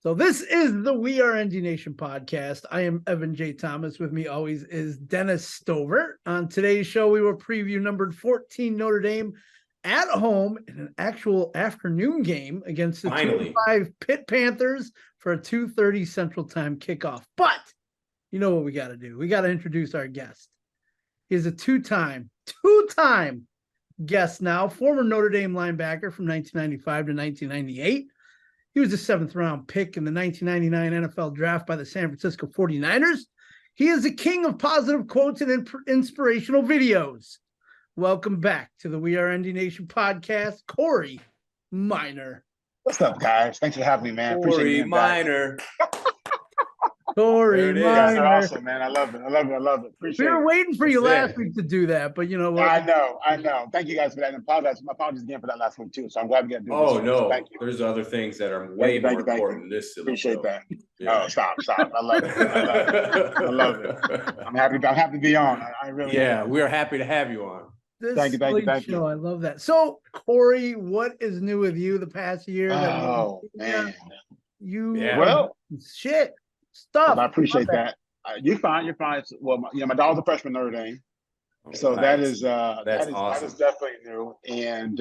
So this is the We Are ND Nation podcast. I am Evan J. Thomas. With me always is Dennis Stover. On today's show, we will preview numbered 14 Notre Dame at home in an actual afternoon game against the 2-5 Pitt Panthers for a 2:30 Central Time kickoff. But you know what we got to do? We got to introduce our guest. He's a two-time guest now, former Notre Dame linebacker from 1995 to 1998. He was a 7th-round pick in the 1999 NFL Draft by the San Francisco 49ers. He is the king of positive quotes and inspirational videos. Welcome back to the We Are ND Nation podcast, Kory Minor. What's up, guys? Thanks for having me, man. Kory Minor. Kory Minor. You guys are awesome, man. I love it. Appreciate it. We were waiting for you last week to do that, but you know what? I know. Thank you guys for that. And apologies again for that last week, too. So I'm glad we got to do this. Oh, no. So thank you. There's other things that are way more important than this. Appreciate that. Yeah. Oh, stop. I love it. I love it. I'm happy to be on. I really am. We are happy to have you on. Thank you. I love that. So, Kory, what is new with you the past year? Oh, man. Shit. Stuff. I appreciate that. You're fine. Well, my daughter's a freshman at Notre Dame. So that's awesome. That is definitely new. And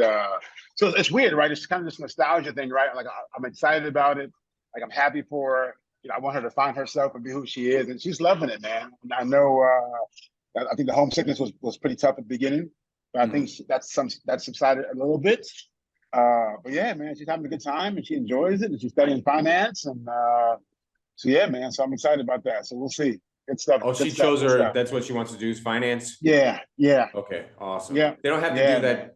so it's weird, right? It's kind of this nostalgia thing, right? Like I'm excited about it. Like I'm happy for her. I want her to find herself and be who she is. And she's loving it, man. And I know I think the homesickness was pretty tough at the beginning. But I think that's subsided a little bit. But yeah, man, she's having a good time and she enjoys it and she's studying finance. And so yeah, man. So I'm excited about that. So we'll see. Good stuff. Oh, she chose her. That's what she wants to do is finance. Yeah. Okay, awesome. Yeah. They don't have to do that.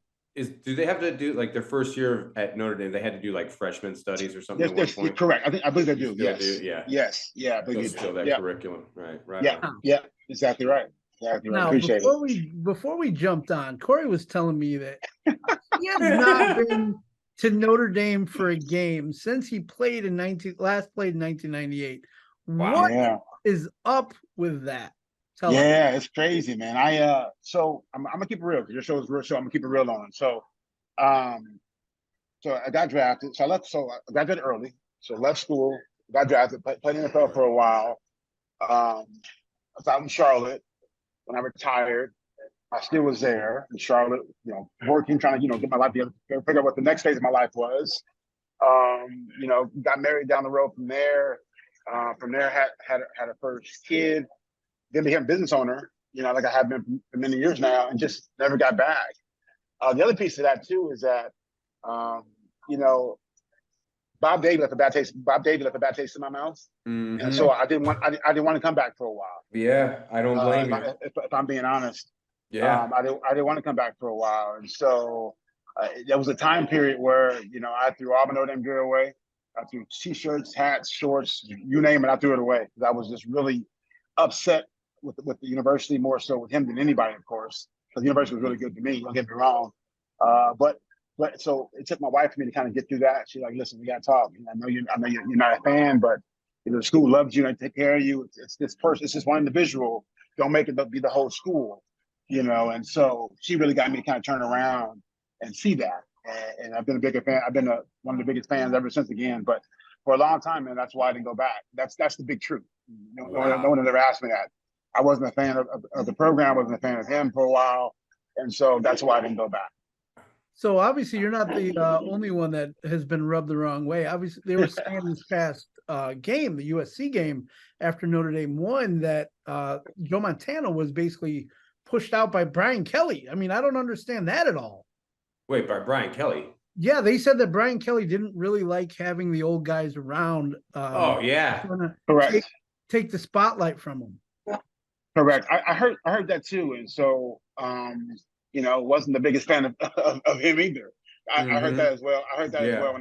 Do they have to do like their first year at Notre Dame? They had to do like freshman studies or something. Correct. I believe they do. Yes. Yeah. Still that curriculum. Right. Yeah. Exactly right. Now, before we jumped on, Kory was telling me that he had not been to Notre Dame for a game since he played last played in 1998. Wow. What is up with that? Tell us. It's crazy, man. So I'm gonna keep it real because your show is real show. I'm gonna keep it real on. So so I got drafted. So I graduated early. So left school, got drafted, played in the NFL for a while. I was out in Charlotte when I retired. I still was there in Charlotte, working, trying to, get my life together, figure out what the next phase of my life was. Got married down the road from there. From there, had a first kid, then became a business owner, like I have been for many years now, and just never got back. The other piece of that too is that, Bob Davie left a bad taste in my mouth, and so I didn't want to come back for a while. Yeah, I don't blame you. If I'm being honest. Yeah, I didn't want to come back for a while, and so there was a time period where I threw all my Notre Dame gear away. I threw T-shirts, hats, shorts, you name it. I threw it away because I was just really upset with the university, more so with him than anybody, of course. Because the university was really good to me. Don't get me wrong, but so it took my wife for me to kind of get through that. She's like, "Listen, we got to talk. I know you're not a fan, but the school loves you and they take care of you. It's this person. It's just one individual. Don't make it be the whole school." And so she really got me to kind of turn around and see that. And I've been a bigger fan. I've been one of the biggest fans ever since again. But for a long time, man, that's why I didn't go back. That's the big truth. No one has ever asked me that. I wasn't a fan of the program. I wasn't a fan of him for a while. And so that's why I didn't go back. So obviously you're not the only one that has been rubbed the wrong way. Obviously they were saying this past game, the USC game, after Notre Dame won, that Joe Montana was basically pushed out by Brian Kelly. I mean, I don't understand that at all. Wait, by Brian Kelly? Yeah, they said that Brian Kelly didn't really like having the old guys around. Correct. Take the spotlight from them. Correct. I heard that too, and so wasn't the biggest fan of him either. I heard that as well. I heard that as well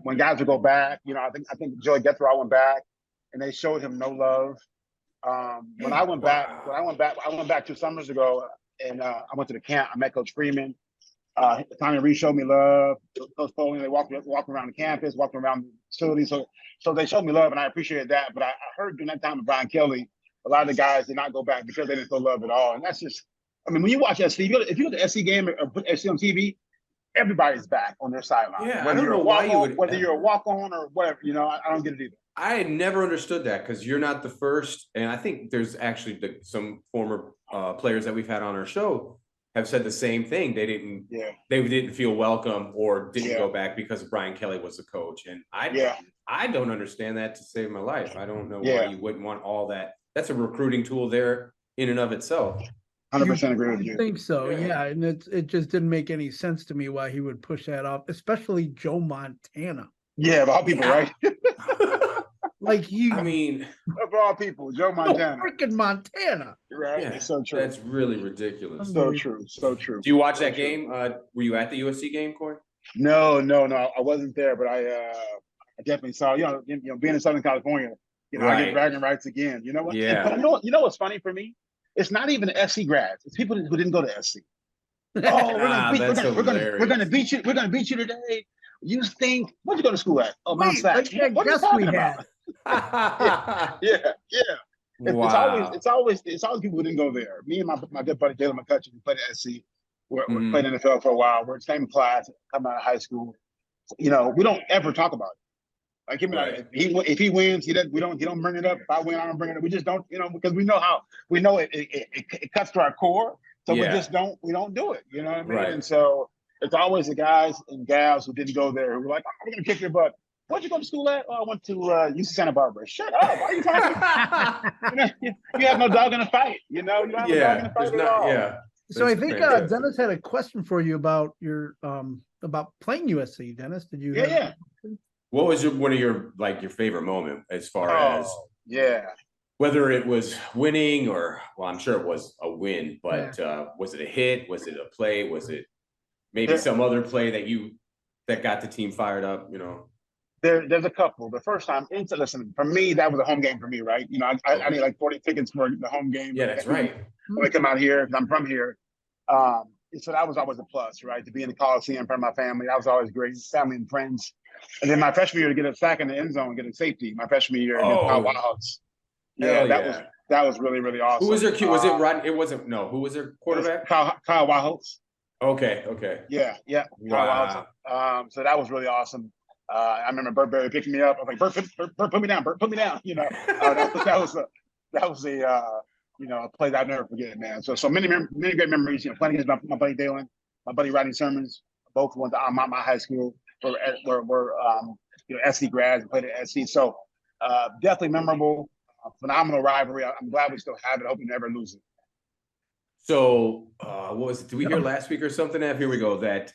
when guys would go back. I think Joey Gethro went back, and they showed him no love. When I went back 2 summers ago, and I went to the camp. I met Coach Freeman. Tommy Reed showed me love. Coach Foley, they walked around the campus, walked around the facility. So they showed me love, and I appreciated that. But I heard during that time with Brian Kelly, a lot of the guys did not go back because they didn't feel love at all. And that's just, when you watch SC, if you go to SC game or put SC on TV, everybody's back on their sideline. Yeah, I whether don't you're know a why you walk-on, would. whether you're a walk-on or whatever, I don't get it either. I had never understood that because you're not the first, and I think there's actually some former players that we've had on our show have said the same thing. They didn't feel welcome or didn't go back because Brian Kelly was the coach, and I don't understand that to save my life. I don't know why you wouldn't want all that. That's a recruiting tool there in and of itself. 100% agree with you. I think so, yeah. And it just didn't make any sense to me why he would push that off, especially Joe Montana. Yeah, of all people, right? Like I mean, of all people, Joe Montana. Freaking Montana. Right. Yeah, it's so true. That's really ridiculous. So true. So true. Do you watch that game? Were you at the USC game, Kory? No. I wasn't there, but I definitely saw, being in Southern California, I get bragging rights again. You know what? Yeah. But you know what's funny for me? It's not even SC grads. It's people who didn't go to SC. Oh, we're gonna beat you. We're gonna beat you today. You think where'd you go to school at? Oh, Mount Sac. What are you talking about? yeah. It's always people who didn't go there. Me and my good buddy Jalen McCutcheon, who played at SC, we played NFL for a while. We're in the same class, coming out of high school. We don't ever talk about it. Like if he wins, he don't bring it up. If I win, I don't bring it up. We just don't, because we know it cuts to our core. So we don't do it. You know what I mean? Right. And so it's always the guys and gals who didn't go there who were like, we're gonna kick your butt. Where'd you go to school at? Oh, I went to UC Santa Barbara. Shut up! Why are you talking? You have no dog in the fight. You have no dog in the fight at all. Yeah. So I think Dennis had a question for you about your about playing USC. Dennis, did you? Yeah. What was one of your favorite moment as far as whether it was winning or I'm sure it was a win, but was it a hit? Was it a play? Was it maybe some other play that got the team fired up? There's a couple. The first time, listen, for me, that was a home game for me, right? I need like 40 tickets for the home game. Yeah, that's right. When I come out here, because I'm from here. So that was always a plus, right? To be in the Coliseum in front of my family, that was always great. Family and friends. And then my freshman year to get a sack in the end zone, get a safety. My freshman year against Kyle Wildhawks. That was really, really awesome. Who was their Q? Was it Rod? It wasn't. No. Who was their quarterback? Kyle Wildhawks. Okay. Yeah. Wow. Kyle Wildhawks. So that was really awesome. I remember Burt Berry picking me up. I was like, Burt, put me down. Burt, put me down. That was a play that I'll never forget, man. So many great memories. Playing against my buddy Dalen, my buddy Rodney Sermons, both went to my high school. We're SC grads and played at SC. So definitely memorable, phenomenal rivalry. I'm glad we still have it. I hope we never lose it. So what was it? Did we hear last week or something? Here we go. That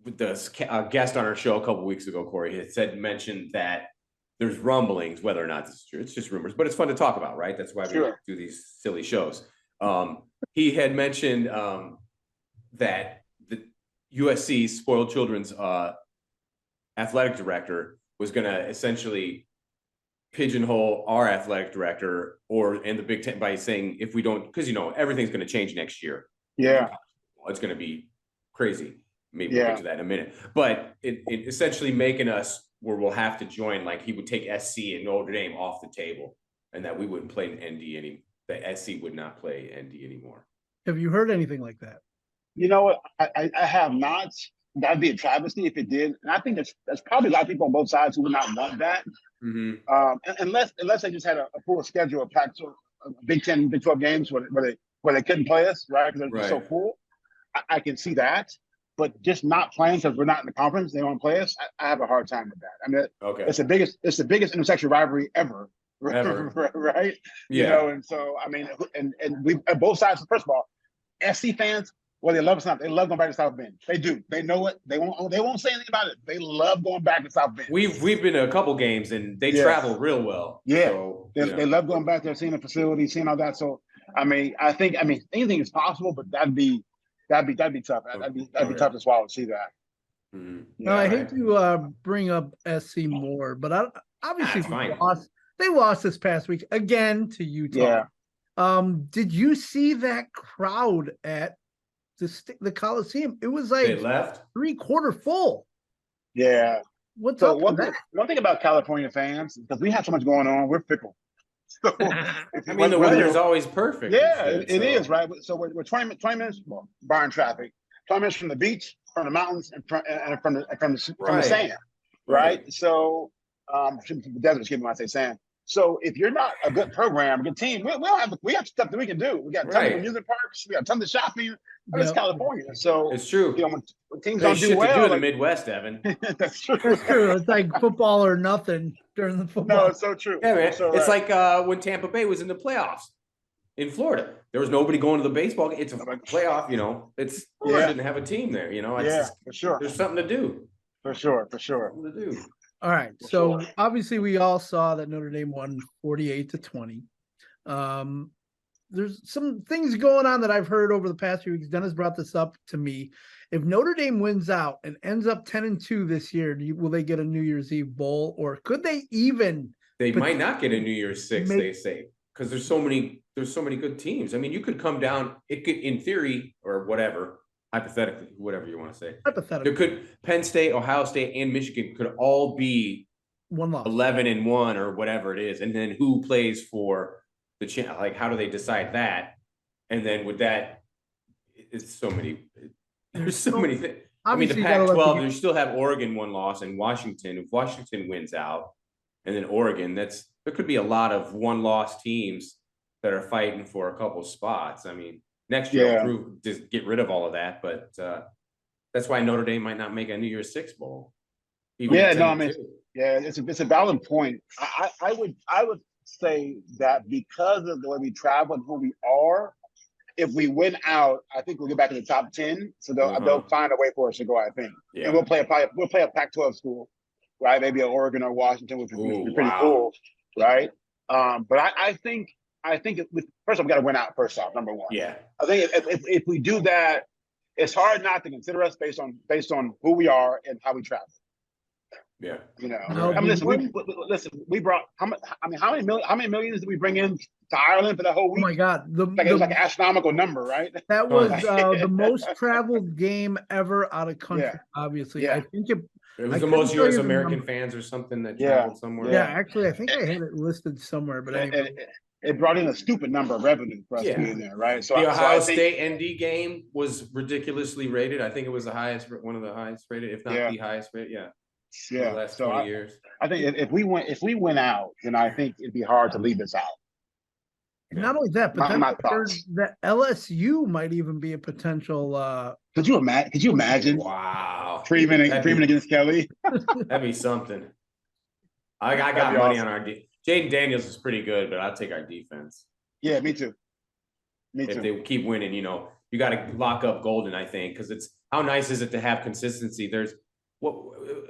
with the guest on our show a couple weeks ago, Kory had mentioned that there's rumblings, whether or not this is true. It's just rumors, but it's fun to talk about, right? That's why we do these silly shows. He had mentioned that the USC spoiled children's athletic director was going to essentially pigeonhole our athletic director and the Big Ten by saying if we don't, because everything's going to change next year. Yeah, it's going to be crazy. Maybe we'll get to that in a minute. But it essentially making us where we'll have to join, like he would take SC and Notre Dame off the table, and that we wouldn't play ND anymore. That SC would not play ND anymore. Have you heard anything like that? You know what? I have not. That'd be a travesty if it did. And I think there's probably a lot of people on both sides who would not want that. Unless they just had a full schedule of packed Big 10, Big 12 games where they couldn't play us, right? Because they're so full. I can see that. But just not playing because we're not in the conference, they don't play us. I have a hard time with that. I mean, it's the biggest intersection rivalry ever. Right? Yeah. And so I mean, and we at both sides. First of all, SC fans, whether they love us or not, they love going back to South Bend. They do. They know it. They won't say anything about it. They love going back to South Bend. We've been to a couple games and they travel real well. Yeah. So, they love going back there, seeing the facility, seeing all that. So I mean, anything is possible, but that'd be tough. That'd be tough to swallow to see that. Mm-hmm. No, I hate to bring up SC more, but obviously they lost this past week again to Utah. Yeah. Did you see that crowd at the Coliseum? It was like they left 3/4 full. Yeah. What's up with that? One thing about California fans, because we have so much going on, we're fickle. So, I mean, the weather's always perfect. Yeah, it is, right? So we're 20 minutes, bar in traffic. comments from the beach, from the mountains, and from the sand, Right. right? So, from the desert, excuse me when I say sand. So if you're not a good program, a good team, we have stuff that we can do. We got tons of Right. amusement parks, we got tons of shopping. It's Yep. California, so It's true. you know when teams There's don't do shit to do well, in the like, Midwest, Evan. that's true. It's true. It's like football or nothing during the No, football. it's so true. Yeah, man. You're so It's right. like when Tampa Bay was in the playoffs in Florida. There was nobody going to the baseball game. It's a playoff, you know. It's you Yeah. shouldn't have a team there, you know. It's Yeah, just, for sure, there's something to do. for sure. Something to do. All right. For So sure. obviously we all saw that Notre Dame won 48-20. There's some things going on that I've heard over the past few weeks. Dennis brought this up to me. If Notre Dame wins out and ends up 10-2 this year, will they get a New Year's Eve bowl, or could they even? They might not get a New Year's Six, Make- they say, because there's so many good teams. I mean, you could come down, it could, in theory, or whatever, hypothetically, whatever you want to say. Hypothetically, There could Penn State, Ohio State, and Michigan could all be one loss. 11-1 or whatever it is, and then who plays for the like how do they decide that? And then with that, it's so many. There's so many things. I mean, the Obviously, you gotta let Pac-12, you still have Oregon 1 loss and Washington. If Washington wins out, and then Oregon, there could be a lot of 1-loss teams that are fighting for a couple spots. I mean, next year, just get rid of all of that, but that's why Notre Dame might not make a New Year's Six bowl. Yeah, no, I mean, yeah, it's a valid point. I would say that because of the way we travel and who we are, if we win out, I think we'll get back in the top 10. So they'll find a way for us to go, I think. Yeah. And we'll play a Pac-12 school, right? Maybe an Oregon or Washington, which would be pretty cool, right? But I think first of all, we got to win out first off, number one. Yeah. I think if we do that, it's hard not to consider us based on who we are and how we travel. Yeah. You know, No, I mean, listen, we brought how many millions did we bring in to Ireland for that whole Oh week? my God, It was like an astronomical number, right? that was the most traveled game ever out of country. Yeah. Obviously, Yeah. I think It was I the couldn't most tell you U.S. the American number. fans or something that Yeah. traveled somewhere. Yeah, actually, I think I had it listed somewhere, but anyway. It brought in a stupid number of revenue for us to be in there, right? So The Ohio I think, State ND game was ridiculously rated. I think it was one of the highest rated, if not the highest rated. Yeah. yeah. The last So 20 years. I think if we win out, then I think it'd be hard to leave this out. Not only that, but then My I heard thoughts. that LSU might even be a potential. Could you imagine? Wow. Freeman against Kelly. That'd be something. I got That'd be money awesome. on our Jaden Daniels is pretty good, but I'll take our defense. Yeah, me too. If they keep winning, you know, you got to lock up Golden, I think, because it's how nice is it to have consistency? There's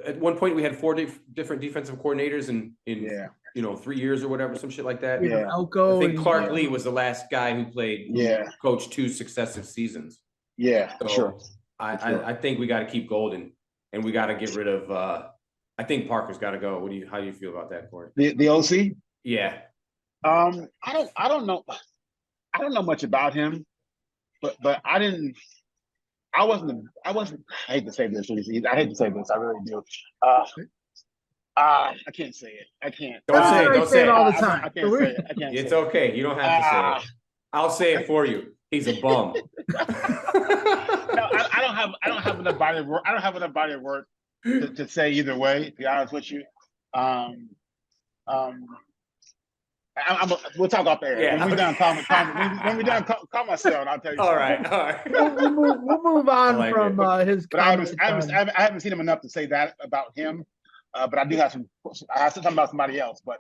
at one point we had 4 different defensive coordinators in 3 years or whatever, some shit like that. Yeah. Elko. I think Clark Lee was the last guy who coached 2 successive seasons. Yeah, So sure. I think we got to keep Golden, and we got to get rid of. I think Parker's got to go. How do you feel about that, Kory? The OC? Yeah. I don't know. I don't know much about him, but I hate to say this. I hate to say this. I really do. I can't say it. I can't. Don't say it all the I time. can't say it. I can't. It's say okay. You don't have to say it. I'll say it for you. He's a bum. No, I don't have enough body of work. I don't have enough body of work to say either way. To be honest with you, we'll talk off air. Yeah. When we're done, when we're done, call my cell and I'll tell you. All right. We'll move on like from his But I haven't seen him enough to say that about him. But I do have I have something about somebody else. But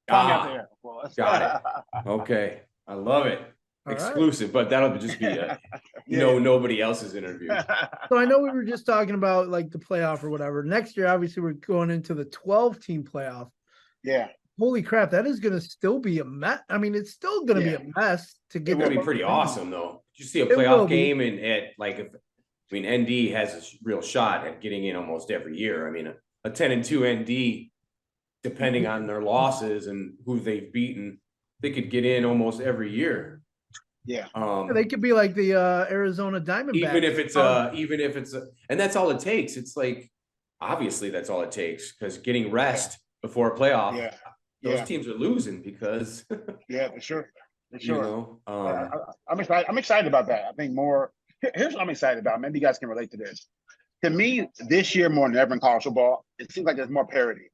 call me out there. Got it. Okay. I love it. All Exclusive, but that'll just be nobody else's interview. So I know we were just talking about like the playoff or whatever. Next year, obviously, we're going into the 12-team playoff. Yeah. Holy crap, that is going to still be a mess. I mean, it's still going to be a mess to get. It will be pretty awesome, though. Did you see a playoff game and ND has a real shot at getting in almost every year. I mean, a 10-2 ND, depending on their losses and who they've beaten, they could get in almost every year. Yeah. They could be like the Arizona Diamondbacks. Even if it's and that's all it takes. It's like, obviously that's all it takes, because getting rest before a playoff, those teams are losing because for sure. You know, I'm excited about that. I think more here's what I'm excited about. Maybe you guys can relate to this. To me, this year more than ever in college football, it seems like there's more parity.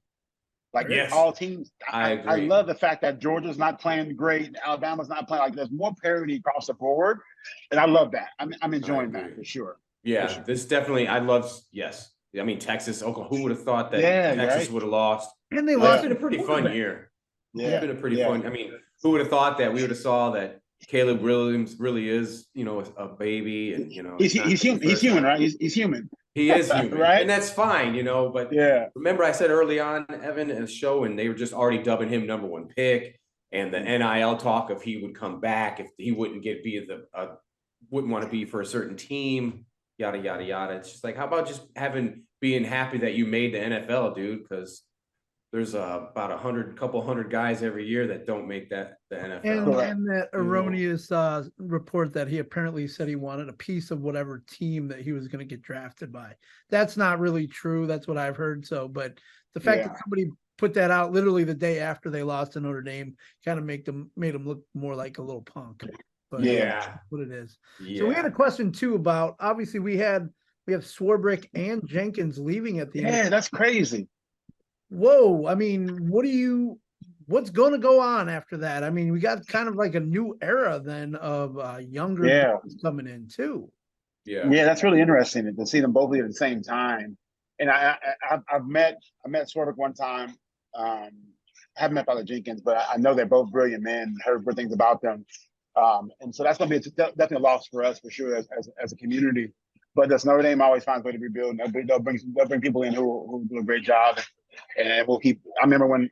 Like Yes. all teams, I I agree. love the fact that Georgia's not playing great, Alabama's not playing. Like there's more parity across the board, and I love that. I'm enjoying that for sure. Yeah, for sure. this definitely. Yes. I mean, Texas, Oklahoma. Who would have thought that Yeah, Texas right. would have lost? And they It's lost. been a pretty fun year. Yeah, It's been a pretty fun. I mean, who would have thought that we would have saw that Caleb Williams really is, a baby, and he's human, right? He's human. He is human, right? And that's fine, But remember, I said early on, Evan, in a show, and they were just already dubbing him #1 pick, and the NIL talk of he would come back if he wouldn't wouldn't want to be for a certain team, yada yada yada. It's just like, how about just being happy that you made the NFL, dude? Because there's about couple hundred guys every year that don't make the NFL. And that erroneous report that he apparently said he wanted a piece of whatever team that he was going to get drafted by. That's not really true. That's what I've heard. So, but the fact that somebody put that out literally the day after they lost to Notre Dame kind of made them look more like a little punk. But that's what it is. Yeah. So we had a question too about, obviously we have Swarbrick and Jenkins leaving at the end. Yeah, that's crazy. Whoa, I mean, what's going to go on after that? I mean, we got kind of like a new era then of younger guys coming in too. Yeah, that's really interesting to see them both leave at the same time. And I've met Swarbrick one time. Haven't met Father Jenkins, but I know they're both brilliant men. Heard good things about them, and so that's going to be definitely a loss for us for sure as a community. But that's Notre Dame always finds a way to rebuild. They'll bring people in who do a great job. And we'll keep. I remember when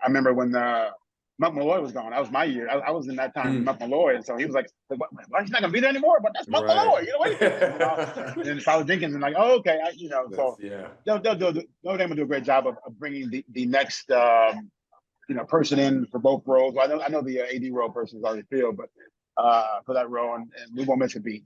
Monk Malloy was gone. That was my year. I was in that time with Monk Malloy, and so he was like, "Why he's not gonna be there anymore?" But that's Monk Malloy, And then Father Jenkins, and like, "Oh, okay," So Notre Dame will do a great job of bringing the next person in for both roles. I know the AD role person is already filled, but for that role, and we won't miss a beat.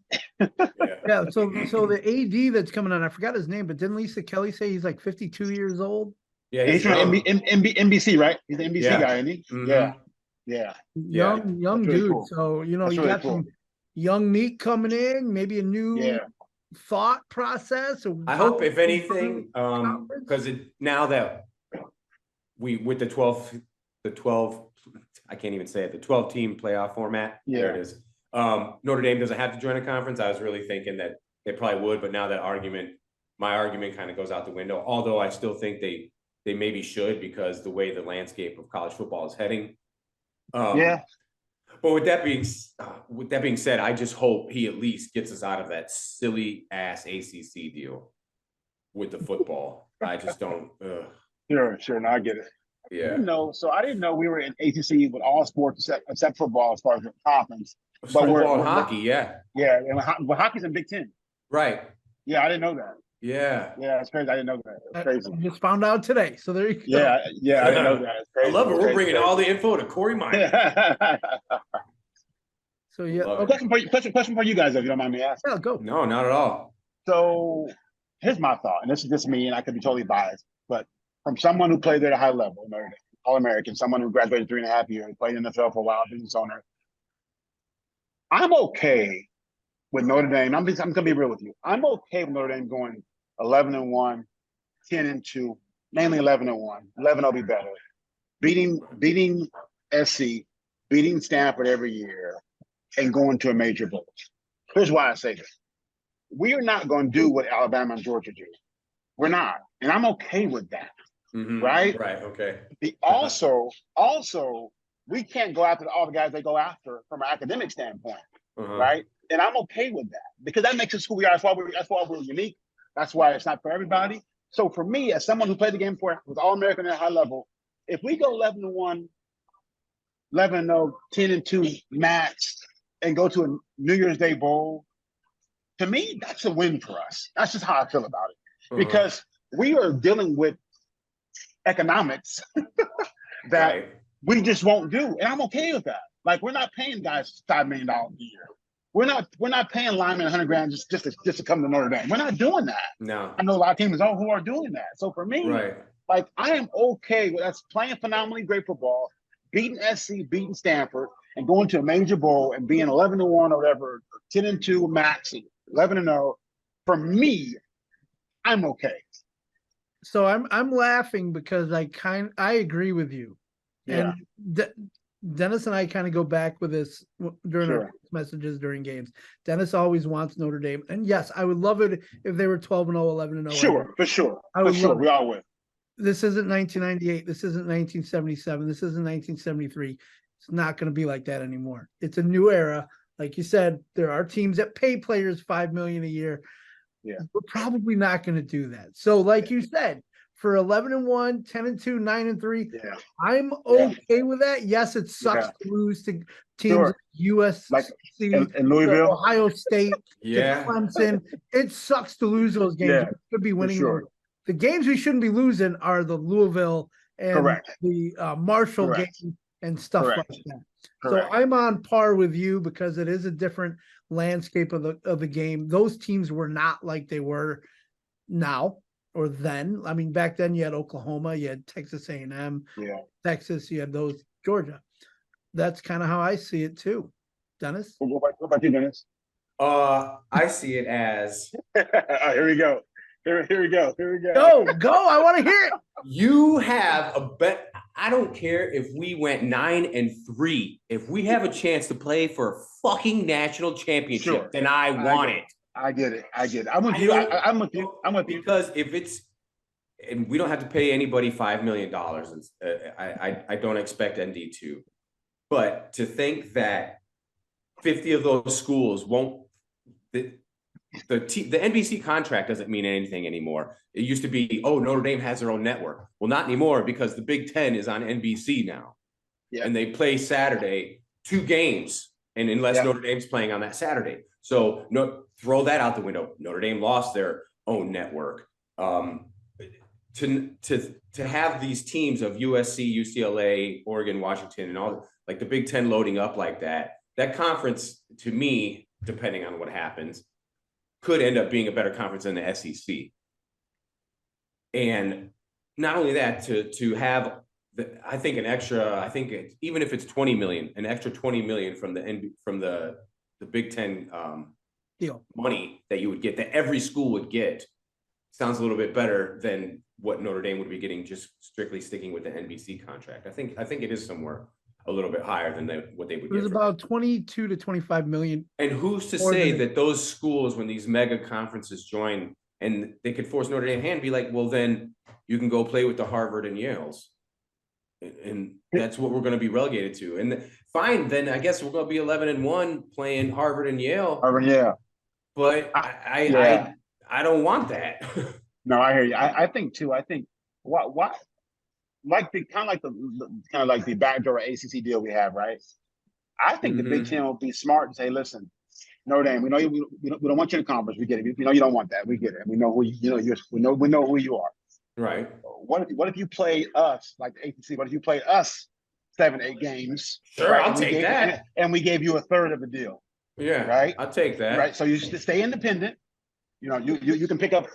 Yeah. So the AD that's coming on, I forgot his name, but didn't Lisa Kelly say he's like 52 years old? Yeah, he's from NBC, right? He's an NBC guy, isn't he? Mm-hmm. Yeah. Young dude. Really cool. So you That's got some young meat coming in, maybe a new thought process. I hope, if anything, because now that with the 12, I can't even say it, the 12-team playoff format. There it is. Notre Dame doesn't have to join a conference. I was really thinking that they probably would, but now my argument kind of goes out the window. Although I still think they maybe should, because the way the landscape of college football is heading. But with that being said, I just hope he at least gets us out of that silly ass ACC deal with the football. I just don't. Sure. No, I get it. Yeah. I didn't know we were in ACC with all sports except football as far as the conference. But we're hockey, Yeah, but hockey's in Big Ten. Right. Yeah, I didn't know that. Yeah, it's crazy. I didn't know that. It's crazy. I just found out today. So there you go. Yeah, I didn't know that. It's crazy. I love it. We're bringing all the info to Kory Minor. So question for you guys, if you don't mind me asking. Yeah, go. No, not at all. So here's my thought, and this is just me, and I could be totally biased, but from someone who played at a high level, All-American, someone who graduated 3.5 years, played in the NFL for a while, business owner, I'm okay with Notre Dame. I'm going to be real with you. I'm okay with Notre Dame going 11-1, 10-2, mainly 11-1. 11 will be better. Beating SC, beating Stanford every year, and going to a major bowl. Here's why I say this. We are not going to do what Alabama and Georgia do. We're not. And I'm okay with that. Mm-hmm. Right? Right, okay. Also, we can't go after all the guys they go after from an academic standpoint. Right? And I'm okay with that, because that makes us who we are. That's why we're unique. That's why it's not for everybody. So for me, as someone who played the game with All-American at a high level, if we go 11-1, 11-0, 10-2 max, and go to a New Year's Day bowl, to me, that's a win for us. That's just how I feel about it. Because we are dealing with economics that we just won't do. And I'm okay with that. Like, we're not paying guys $5 million a year. We're not paying linemen $100,000 just to come to Notre Dame. We're not doing that. No. I know a lot of teams who are doing that. So for me, like, I am okay with us playing phenomenally great football, beating SC, beating Stanford, and going to a major bowl and being 11-1 or whatever, 10-2 max, 11-0. For me, I'm okay. So I'm laughing because I agree with you. Yeah. And Dennis and I kind of go back with this during our Sure. messages during games. Dennis always wants Notre Dame. And yes, I would love it if they were 12-0, 11-0. Sure, for sure. I would For sure. love We it. all would. This isn't 1998. This isn't 1977. This isn't 1973. It's not going to be like that anymore. It's a new era. Like you said, there are teams that pay players $5 million a year. Yeah. We're probably not going to do that. So, like you said, for 11-1, 10-2, 9-3, Yeah. I'm okay with that. Yes, it sucks Yeah. to lose to teams Sure. like USC, Like in Louisville. Ohio State, Yeah. to Clemson. It sucks to lose those games. Yeah, We should be winning sure. those. The games we shouldn't be losing are the Louisville and Correct. the Marshall Correct. game and stuff Correct. like that. Correct. So I'm on par with you because it is a different landscape of the game. Those teams were not like they were now or then. I mean, back then you had Oklahoma, you had Texas A&M, Yeah. Texas, you had those Georgia. That's kind of how I see it too. Dennis? What about you, Dennis? I see it as Here we go. Here we go. Here we go. Go. I want to hear it. you have a bet. I don't care if we went 9-3. If we have a chance to play for a fucking national championship, Sure. then I want it. I get it. I'm with you. I'm with you. I'm with you. Because if it's, and we don't have to pay anybody $5 million. I don't expect ND to, but to think that 50 of those schools won't, the NBC contract doesn't mean anything anymore. It used to be, oh, Notre Dame has their own network. Well, not anymore because the Big Ten is on NBC now. Yeah. And they play Saturday 2 games, and unless Notre Dame's playing on that Saturday. So throw that out the window. Notre Dame lost their own network. To have these teams of USC, UCLA, Oregon, Washington, and all, like the Big Ten loading up like that conference, to me, depending on what happens, could end up being a better conference than the SEC. And not only that, to have even if it's 20 million, an extra 20 million from the Big Ten Deal. money that you would get, that every school would get, sounds a little bit better than what Notre Dame would be getting just strictly sticking with the NBC contract. I think it is somewhere a little bit higher than what they would get. It was about 22 to 25 million. And who's to say that those schools, when these mega conferences join, and they could force Notre Dame hand, be like, well, then you can go play with the Harvard and Yales. And that's what we're going to be relegated to. And fine, then I guess we're going to be 11-1 playing Harvard and Yale. Harvard, yeah. But I don't want that. No, I hear you. I think too. I think what like the kind of like the backdoor ACC deal we have, right? I think the Big Ten will be smart and say, listen, Notre Dame, we know we don't want you in the conference. We get it. We know you don't want that. We get it. We know who we know who you are. Right. What if you play us like the ACC? What if you play us 7-8 games? Sure, right? I'll take that. And we gave you a third of the deal. Yeah, right. I'll take that. Right. So you just stay independent. You know, you can pick up.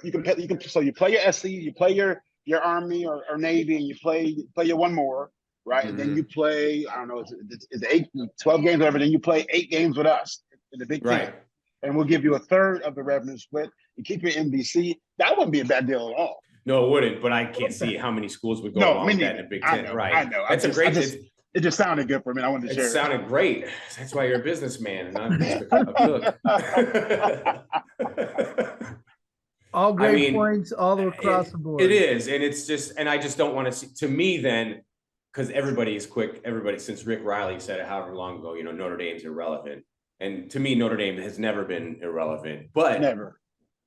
So you play your SC, you play your Army or Navy, and you play your one more. Right. And then you play, I don't know, it's 12 games, whatever. Then you play 8 games with us in the Big Ten. Right. And we'll give you a third of the revenue split. You keep your NBC. That wouldn't be a bad deal at all. No, it wouldn't. But I can't see how many schools would go along with that in the Big Ten. Right. I know. That's it just sounded good for me. I wanted to share. It sounded great. That's why you're a businessman and not a cook. All great points all across the board. It is. And it's just, and I just don't want to see, to me then, because everybody is quick. Everybody, since Rick Riley said it however long ago, Notre Dame's irrelevant. And to me, Notre Dame has never been irrelevant. But never.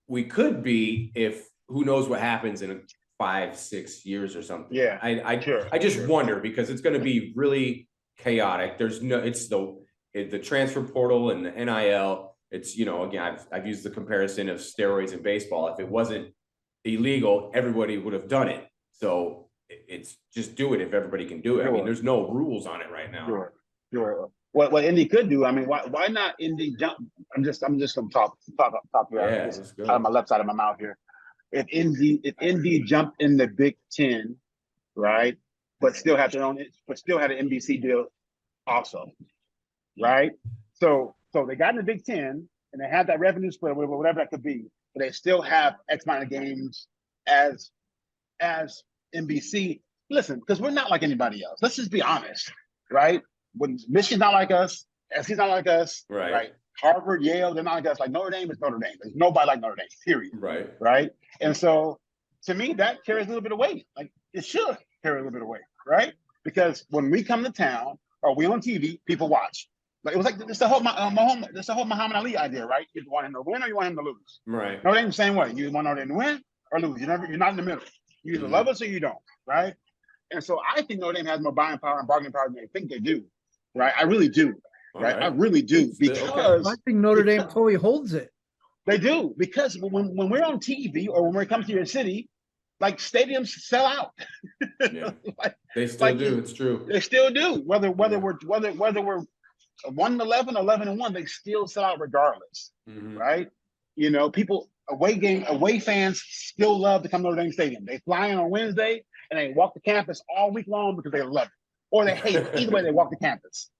We could be if who knows what happens in 5-6 years or something. Yeah. I just wonder, because it's going to be really chaotic. It's the transfer portal and the NIL. It's, again, I've used the comparison of steroids in baseball. If it wasn't illegal, everybody would have done it. So it's just do it if everybody can do it. Sure. I mean, there's no rules on it right now. Sure. What Indy could do, I mean, why not Indy jump? I'm just gonna talk here. Yeah, out of my left side of my mouth here. If Indy jumped in the Big Ten, right, but still had an NBC deal also, right? So they got in the Big Ten, and they have that revenue split, whatever that could be, but they still have X amount of games as NBC. Listen, because we're not like anybody else. Let's just be honest, right? When Michigan's not like us, SC's not like us, right? Harvard, Yale, they're not like us. Like Notre Dame is Notre Dame. There's nobody like Notre Dame, period. Right. And so to me, that carries a little bit of weight. Like it should carry a little bit of weight, right? Because when we come to town or we on TV, people watch. Like it was like it's the whole Muhammad Ali idea, right? You want him to win or you want him to lose. Right. Notre Dame the same way. You want Notre Dame to win or lose. You're not in the middle. You either love us or you don't, right? And so I think Notre Dame has more buying power and bargaining power than they think they do, right? I really do, right? I really do because I think Notre Dame totally holds it. They do because when we're on TV or when we come to your city, like stadiums sell out. Yeah. They still do. It's true. They still do. Whether we're 1-11, 11-1, they still sell out regardless, right? You know, people away fans still love to come to Notre Dame Stadium. They fly in on Wednesday and they walk the campus all week long because they love it, or they hate it. Either way, they walk the campus,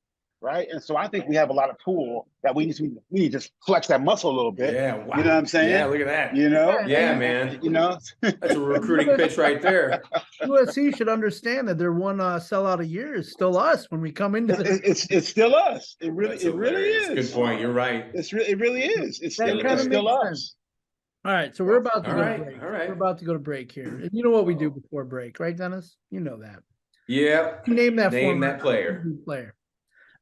right? And so I think we have a lot of pull that we need to just flex that muscle a little bit. Yeah, wow. You know what I'm saying? Yeah, look at that. You know? Yeah, man. You know, that's a recruiting pitch right there. USC should understand that their one sellout a year is still us when we come into this. It's still us. It really is. Good point. You're right. It really is. It's still us. All right, so we're about to go to break. All right. We're about to go to break here. And you know what we do before break, right, Dennis? You know that. Yeah. Name that player.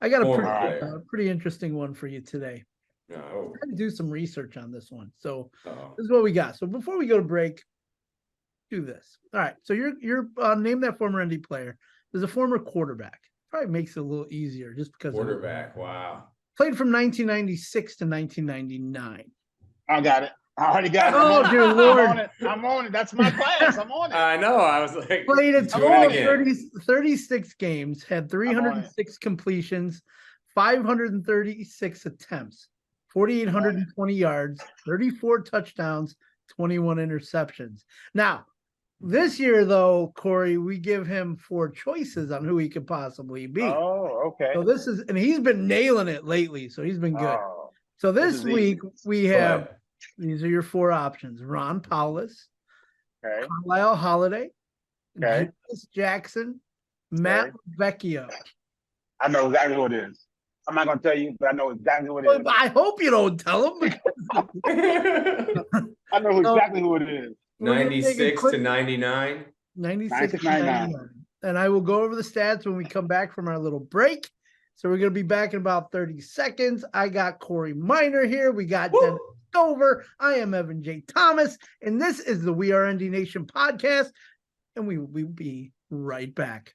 I got a pretty interesting one for you today. Oh. I'm trying to do some research on this one. So this is what we got. So before we go to break, do this. All right. So you're name that former ND player. There's a former quarterback. Probably makes it a little easier just because quarterback. Wow. Played from 1996 to 1999. I got it. I already got it. Oh, dear Lord. I'm on it. That's my class. I'm on it. I know. I was like, played a total of 36 games, had 306 completions, 536 attempts, 4,820 yards, 34 touchdowns, 21 interceptions. Now, this year, though, Kory, we give him 4 choices on who he could possibly be. Oh, okay. So and he's been nailing it lately, so he's been good. Oh, so this week, we have... These are your 4 options: Ron Powlus, Carlisle Holiday, Julius Jackson, Matt Vecchio. I know exactly who it is. I'm not going to tell you, but I know exactly who it is. I hope you don't tell him. I know exactly who it is. 96 to 99. 96 to 99. And I will go over the stats when we come back from our little break. So we're going to be back in about 30 seconds. I got Kory Minor here. We got Dennis Stover. I am Evan J. Thomas, and this is the We Are ND Nation podcast, and we will be right back.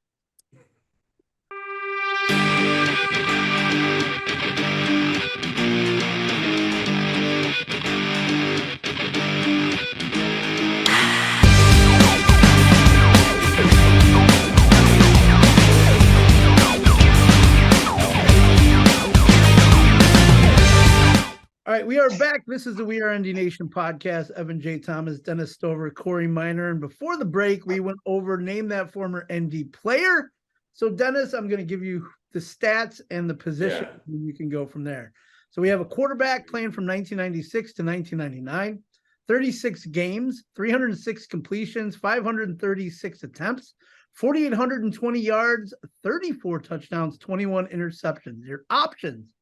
All right, we are back. This is the We Are ND Nation podcast. Evan J. Thomas, Dennis Stover, Kory Minor. And before the break, we went over name that former ND player. So, Dennis, I'm going to give you the stats and the position. And you can go from there. So we have a quarterback playing from 1996 to 1999, 36 games, 306 completions, 536 attempts, 4,820 yards, 34 touchdowns, 21 interceptions. Your options: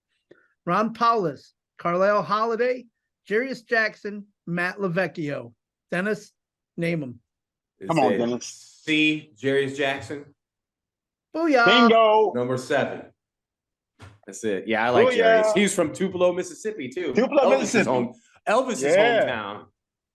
Ron Powlus, Carlisle Holiday, Julius Jackson, Matt LaVecchio. Dennis, name them. Come on, Dennis. C. Julius Jackson. Booyah. Bingo. Number 7. That's it. Yeah, I like Julius. He's from Tupelo, Mississippi, too. Tupelo, Mississippi. Elvis's hometown.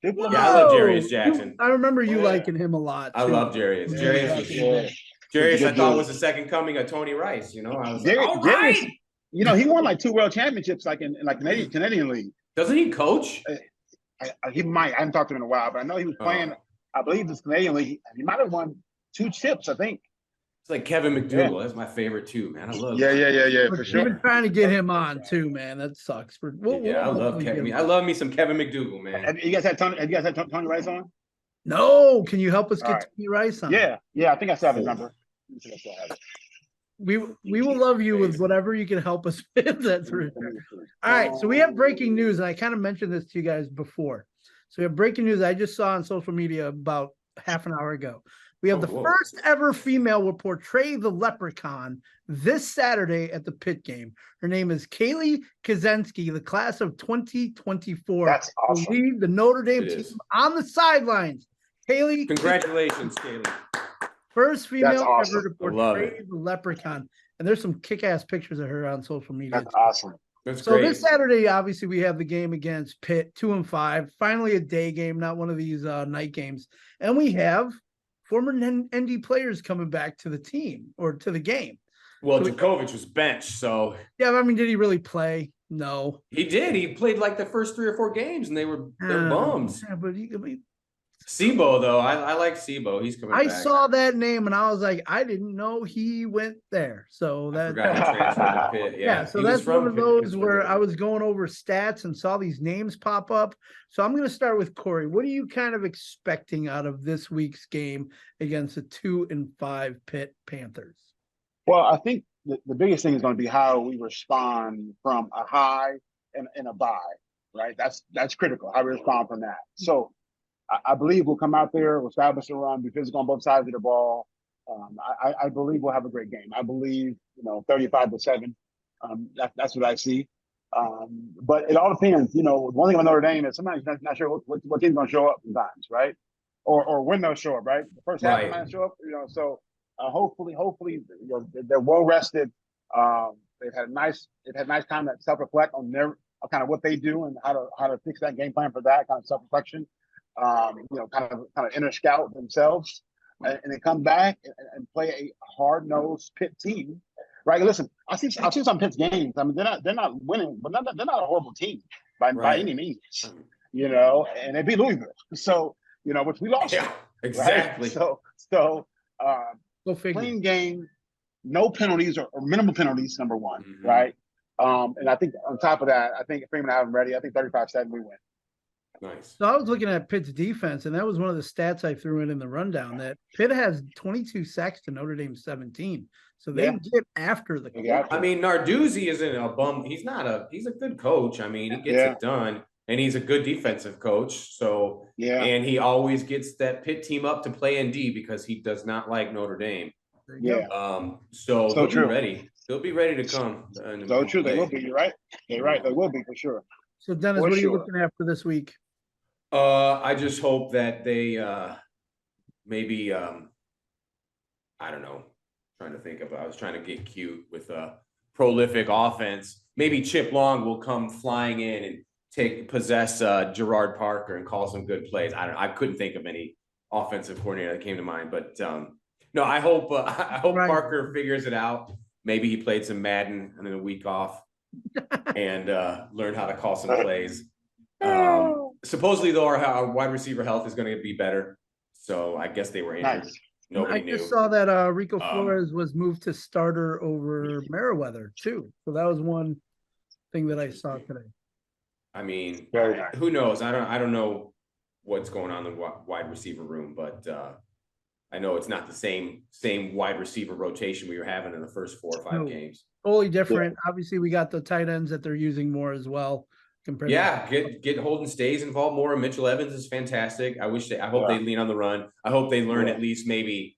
Tupelo. Yeah, I love Julius Jackson. I remember you liking him a lot. I love Julius. Julius, I thought was the second coming of Tony Rice. You know, I was like, all right. You know, he won like 2 world championships, like in like Canadian League. Doesn't he coach? He might. I haven't talked to him in a while, but I know he was playing. I believe this Canadian League. He might have won 2 chips, I think. It's like Kevin McDougal. Yeah. That's my favorite too, man. I love. Yeah, for sure. We've been trying to get him on too, man. That sucks. I love Kevin. I love me some Kevin McDougal, man. Have you guys had Tony Rice on? No. Can you help us get Tony Rice on? Yeah. I think I still have his number. we will love you with whatever you can help us with. That's for sure. All right, so we have breaking news, and I kind of mentioned this to you guys before. So we have breaking news I just saw on social media about half an hour ago. We have the first ever female will portray the leprechaun this Saturday at the Pitt game. Her name is Kaylee Kaczynski, the class of 2024. That's awesome. Will lead the Notre Dame team on the sidelines. Kaylee, congratulations, Kaylee. First female awesome. ever to portray the leprechaun. And there's some kick-ass pictures of her on social media. That's awesome. That's so great. This Saturday, obviously, we have the game against Pitt, 2-5. Finally, a day game, not one of these night games. And we have former ND players coming back to the team or to the game. Well, so Djokovic was benched, so yeah. I mean, did he really play? No, he did. He played like the first 3 or 4 games, and they're bums. Yeah, but Sibo, though, I like Sibo. He's coming back. I saw that name and I was like, I didn't know he went there. So that I forgot he transferred to Pitt. Yeah, so that's one of those where I was going over stats and saw these names pop up. So I'm going to start with Kory. What are you kind of expecting out of this week's game against the 2-5 Pitt Panthers? Well, I think the biggest thing is going to be how we respond from a high and a bye, right? That's critical, how we respond from that. So I believe we'll come out there, we'll establish a run, be physical on both sides of the ball. I believe we'll have a great game. I believe, 35-7. That's what I see. But it all depends. One thing about Notre Dame is sometimes you're not sure what team's going to show up sometimes, right? Or when they'll show up, right? The first half they might show up, so hopefully they're well rested. They've had nice time to self-reflect on their kind of what they do and how to fix that game plan for that kind of self-reflection. Kind of inner scout themselves, and then come back and play a hard-nosed Pitt team, right? Listen, I've seen some Pitt's games. I mean, they're not winning, but they're not a horrible team by any means, and they beat Louisville, so which we lost. Yeah, exactly. Right? So clean game, no penalties or minimal penalties. Number one, right? And I think on top of that, I think if Freeman have them ready, I think 35-7 we win. Nice. So I was looking at Pitt's defense, and that was one of the stats I threw in the rundown, that Pitt has 22 sacks to Notre Dame 17. So they get after the coach. I mean, Narduzzi isn't a bum. He's a good coach. I mean, he gets it done, and he's a good defensive coach. So, and he always gets that Pitt team up to play in D because he does not like Notre Dame. So they'll be ready. They'll be ready to come. So true. They will be. You're right. You're right. They will be for sure. So, Dennis, what are you looking at for this week? I just hope that they maybe I don't know. I was trying to get cute with a prolific offense. Maybe Chip Long will come flying in and possess Gerard Parker and call some good plays. I couldn't think of any offensive coordinator that came to mind, but no, I hope Parker figures it out. Maybe he played some Madden and then a week off and learned how to call some plays. Supposedly, though, our wide receiver health is going to be better. So I guess they were injured. Nice. I just saw that Rico Flores was moved to starter over Meriwether, too. So that was one thing that I saw today. I mean, who knows? I don't know what's going on in the wide receiver room, but I know it's not the same wide receiver rotation we were having in the first 4 or 5 games. Totally different. Obviously, we got the tight ends that they're using more as well. Get Holden Stays involved more. Mitchell Evans is fantastic. I hope they lean on the run. I hope they learn at least maybe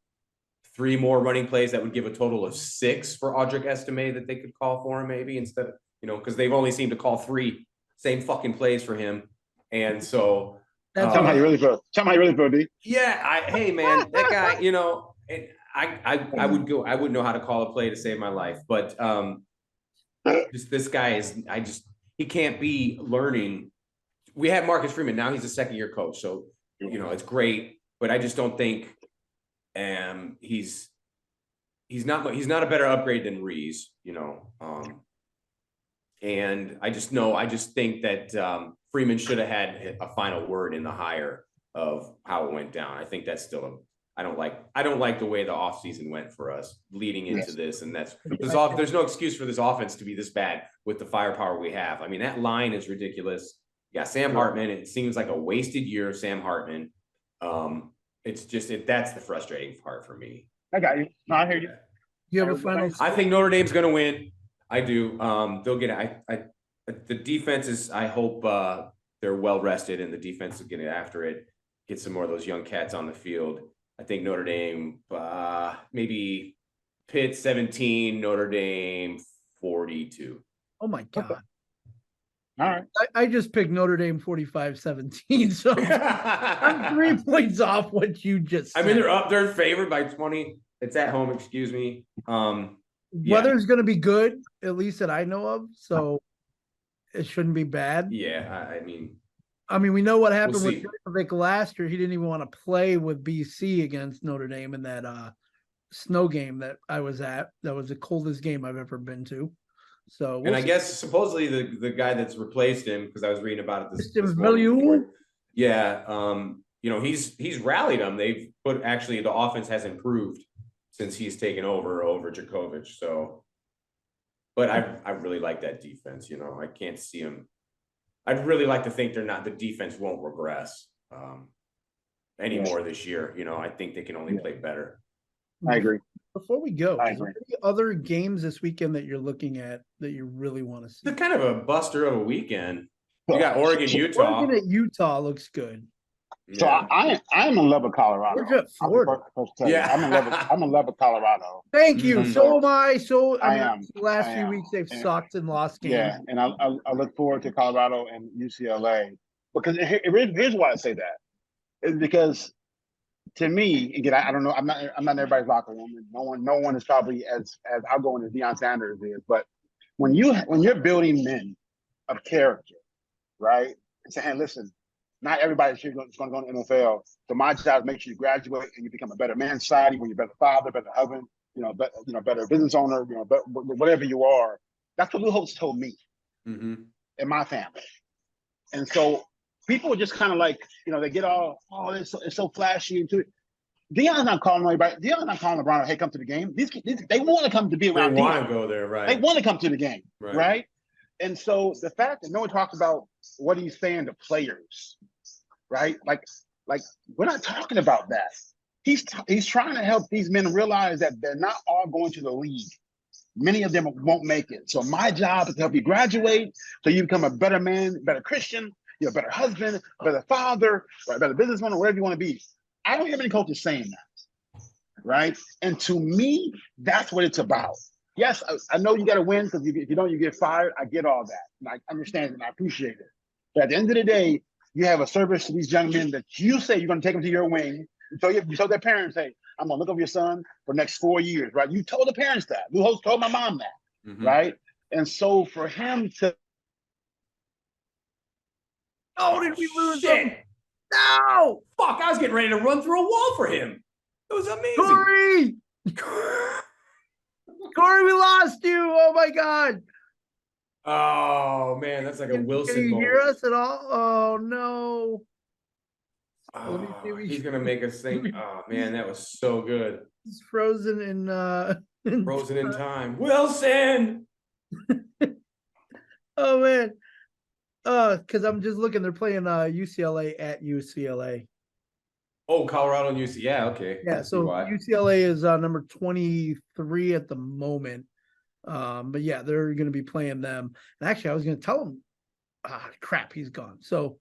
3 more running plays that would give a total of 6 for Audric Estime that they could call for him maybe instead of, because they've only seemed to call 3 same fucking plays for him. And so tell me how you really feel. D. Yeah, hey man, that guy, I wouldn't know how to call a play to save my life, but this guy he can't be learning. We have Marcus Freeman. Now he's a second-year coach. So, it's great. But I just don't think he's not a better upgrade than Rees, and I just think that Freeman should have had a final word in the hire of how it went down. I think that's still I don't like the way the offseason went for us leading into this, and there's no excuse for this offense to be this bad with the firepower we have. I mean, that line is ridiculous. Yeah, Sam Hartman. It seems like a wasted year of Sam Hartman. It's just that's the frustrating part for me. I got you. No, I hear you. You have a final Everybody- I think Notre Dame's going to win. I do. They'll get the defense is. I hope they're well rested and the defense is getting after it. Get some more of those young cats on the field. I think Notre Dame maybe Pitt 17, Notre Dame 42. Oh my God. Okay. All right. I just picked Notre Dame 45-17. So I'm 3 points off what you just said. I mean, they're up. They're favored by 20. It's at home. Excuse me. Weather's going to be good, at least that I know of. So it shouldn't be bad. Yeah. I mean, we know what happened We'll with see. Vic last year. He didn't even want to play with BC against Notre Dame in that snow game that I was at. That was the coldest game I've ever been to. So And I guess supposedly the guy that's replaced him, because I was reading about it this morning. Milieu? Yeah. He's rallied them. They've put actually the offense has improved since he's taken over Djokovic. So, but I really like that defense. I can't see him. I'd really like to think the defense won't regress anymore this year. I think they can only play better. I agree. Before we go, I is there agree. any other games this weekend that you're looking at that you really want to see? It's kind of a buster of a weekend. You got Oregon, Utah. Oregon at Utah looks good. So I am in love with Colorado. We're at Florida. Yeah. I'm in love with Colorado. Thank you. Mhm. So am I. So I mean, am. the last I few am. weeks they've And- sucked and lost games. Yeah, and I look forward to Colorado and UCLA because here's why I say that. It's because to me, again, I don't know. I'm not in everybody's locker room, and no one is probably as outgoing as Deion Sanders is. But when you're building men of character, right, and saying, hey, listen, not everybody's going to go in the NFL. So my job is make sure you graduate and you become a better man society, when you're a better father, better husband, better business owner, whatever you are. That's what Lou Holtz told me Mm-hmm. and my family. And so people are just kind of like, they get all, it's so flashy into it. Deion's not calling anybody. Deion's not calling LeBron, hey, come to the game. These they want to come to be They around want Deion. to go there, right? They want to come to the game, Right. right? And so the fact that no one talks about what he's saying to players, right? Like we're not talking about that. He's trying to help these men realize that they're not all going to the league. Many of them won't make it. So my job is to help you graduate so you become a better man, better Christian, a better husband, better father, right, better business owner, whatever you want to be. I don't hear many coaches saying that, right? And to me, that's what it's about. Yes, I know you got to win because if you don't, you get fired. I get all that. And I understand it and I appreciate it. But at the end of the day, you have a service to these young men that you say you're going to take them to your wing. You told their parents, hey, I'm going to look over your son for the next 4 years, right? You told the parents that. Lou Holtz told my mom that, Mhm. right? And so for him to... Oh, did we lose Shit. him? No! Fuck, I was getting ready to run through a wall for him. It was amazing. Kory! Kory, we lost you. Oh my God. Oh man, that's like a Wilson Can you moment. hear us at all? Oh no. Let me see Oh, if we he's can- gonna make us think. Oh man, that was so good. He's frozen in Frozen in time. Wilson. Oh man. Because I'm just looking, they're playing UCLA at UCLA. Oh, Colorado and UC. Yeah, okay. Yeah, I see so why. UCLA is number 23 at the moment. But yeah, they're going to be playing them. And actually, I was going to tell them, crap, he's gone. So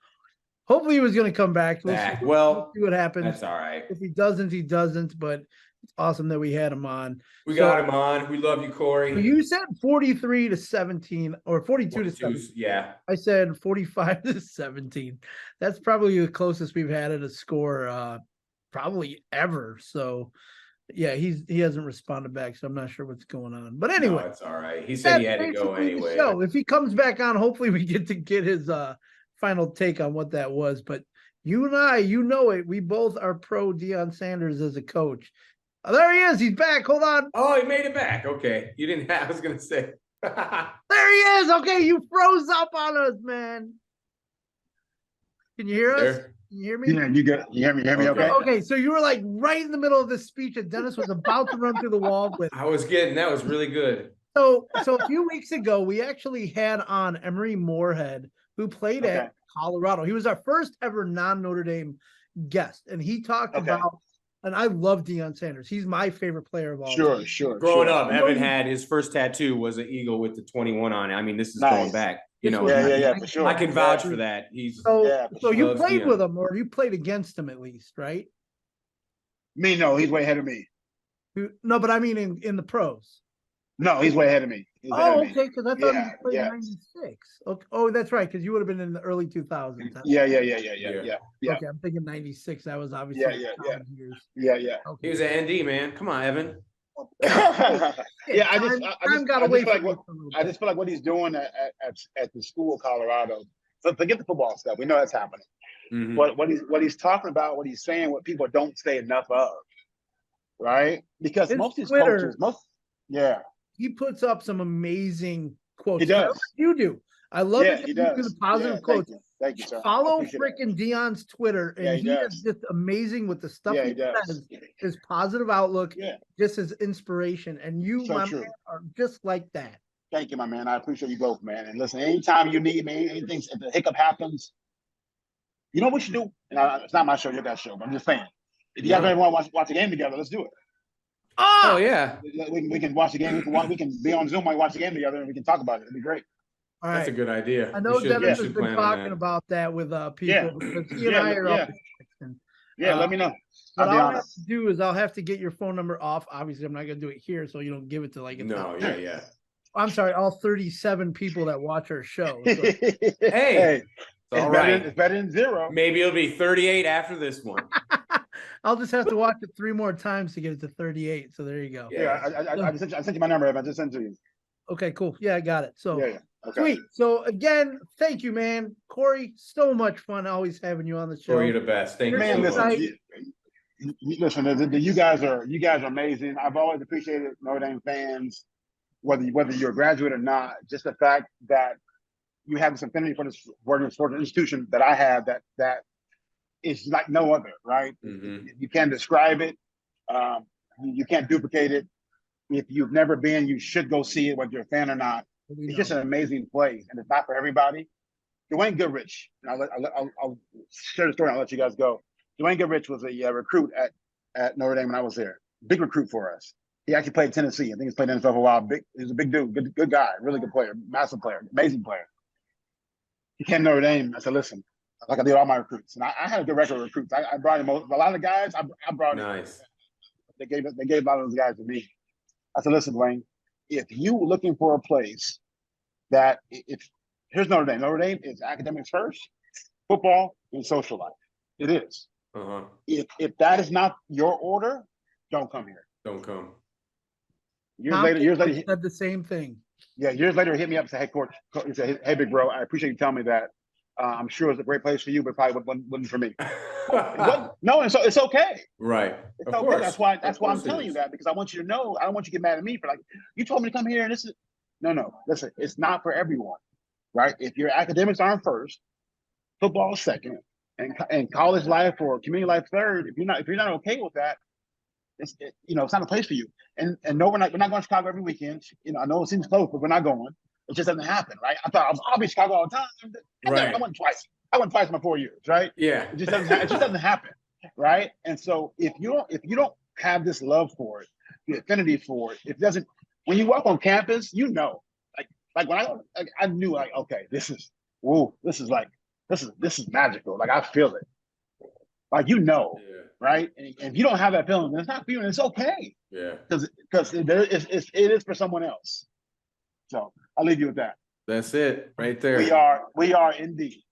hopefully he was going to come back. Back. See, Well, we'll see what happens. That's all right. If he doesn't, he doesn't. But it's awesome that we had him on. We So- got him on. We love you, Kory. You said 43-17 or 42 to 42's 17. Yeah. I said 45-17. That's probably the closest we've had at a score probably ever. So yeah, he hasn't responded back, so I'm not sure what's going on. But anyway, No, it's all right. He said he had to go basically the anyway. show. If he comes back on, hopefully we get his final take on what that was. But you and I, we both are pro Deion Sanders as a coach. Oh, there he is. He's back. Hold on. Oh, he made it back. Okay. You didn't have, I was gonna say. There he is. Okay, you froze up on us, man. Can you hear us? There. Can you hear me? Yeah, you good? You hear me? Okay. Okay. Okay, so you were like right in the middle of this speech that Dennis was about to run through the wall with. I was getting that was really good. So a few weeks ago, we actually had on Emery Moorhead, who played at Colorado. He was our first ever non-Notre Dame guest, and he talked Okay. about And I love Deion Sanders. He's my favorite player of all time. Growing up, Evan had his first tattoo was an eagle with the 21 on it. I mean, this is going back. You know, for sure. I can vouch for that. He's so you loves played Deion. with him, or you played against him at least, right? Me, no, he's way ahead of me. No, but I mean in the pros. No, he's way ahead of me. Okay, because I thought he played in '96. Okay. Oh, that's right, because you would have been in the early 2000s. Yeah. Okay, I'm thinking '96. That was obviously years. Yeah. Okay. He was an ND, man. Come on, Evan. I just feel like what he's doing at the school of Colorado. So forget the football stuff. We know that's happening. Mm-hmm. What he's talking about, what he's saying, what people don't say enough of, right? Because most of these coaches, he puts up some amazing quotes. He does. You do. I love it. He does. The positive quotes. Thank you, sir. Follow freaking Deion's Twitter, and he is just amazing with the stuff he says. His positive outlook, just his inspiration, and you, my man, are just like that. Thank you, my man. I appreciate you both, man. And listen, anytime you need me, anything, if the hiccup happens, you know what you do? And it's not my show, your guys' show, but I'm just saying. If you guys ever want to watch a game together, let's do it. Oh yeah, we can watch the game. We can be on Zoom while we watch the game together, and we can talk about it. It'd be great. All right. That's a good idea. I know Dennis has been talking about that with people because he and I are up. Let me know. What I'll have to do is I'll have to get your phone number off. Obviously, I'm not going to do it here, so you don't give it to like I'm sorry, all 37 people that watch our show. So. Hey, all right. It's better than 0. Maybe it'll be 38 after this one. I'll just have to watch it 3 more times to get it to 38. So there you go. I sent you my number. I just sent it to you. Okay, cool. Yeah, I got it. So Okay. Sweet. So again, thank you, man. Kory, so much fun always having you on the show. Kory, you're the best. Thank you so much. Listen, you guys are amazing. I've always appreciated Notre Dame fans, whether you're a graduate or not. Just the fact that you have this affinity for this institution that I have that is like no other, right? Mm-hmm. You can't describe it. You can't duplicate it. If you've never been, you should go see it, whether you're a fan or not. It's just an amazing place, and it's not for everybody. Dwayne Goodrich, and I'll share the story and I'll let you guys go. Dwayne Goodrich was a recruit at Notre Dame when I was there. Big recruit for us. He actually played Tennessee. I think he's played NFL for a while. He's a big dude, good guy, really good player, massive player, amazing player. He came to Notre Dame. I said, listen, like I did all my recruits, and I had a good record of recruits. I brought him a lot of the guys. I brought nice. They gave a lot of those guys to me. I said, listen, Dwayne, if you were looking for a place that here's Notre Dame. Notre Dame is academics first, football, and social life. It is. Uh-huh. If that is not your order, don't come here. Don't come. Years later, he said the same thing. Yeah, years later, he hit me up and said, "Hey, coach," he said, "Hey, big bro, I appreciate you telling me that. I'm sure it's a great place for you, but probably wasn't for me." No, and so it's okay. Right. It's okay. That's why I'm telling you that, because I want you to know. I don't want you to get mad at me for like, you told me to come here and this is no. Listen, it's not for everyone, right? If your academics aren't first, football is second, and college life or community life third. If you're not okay with that, it's not a place for you. And no, we're not going to Chicago every weekend. I know it seems close, but we're not going. It just doesn't happen, right? I'll be in Chicago all the time. Right. I went twice. I went twice in my 4 years, right? Yeah. It just doesn't happen, right? And so if you don't have this love for it, the affinity for it, it doesn't. When you walk on campus, like when I knew like, okay, this is magical. Like I feel it. Like right? And if you don't have that feeling, then it's not for you, and it's okay. Yeah. Because it is for someone else. So I'll leave you with that. That's it, right there. We are indeed.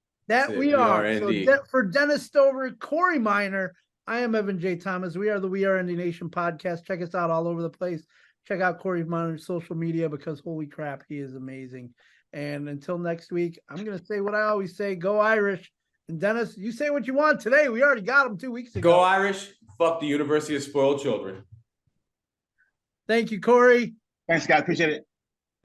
We are. So for Dennis Stover, Kory Minor, I am Evan J. Thomas. We are the We Are ND Nation podcast. Check us out all over the place. Check out Kory Minor's social media, because holy crap, he is amazing. And until next week, I'm going to say what I always say: go Irish. And Dennis, you say what you want today. We already got him 2 weeks ago. Go Irish. Fuck the University of Spoiled Children. Thank you, Kory. Thanks, guys. Appreciate it.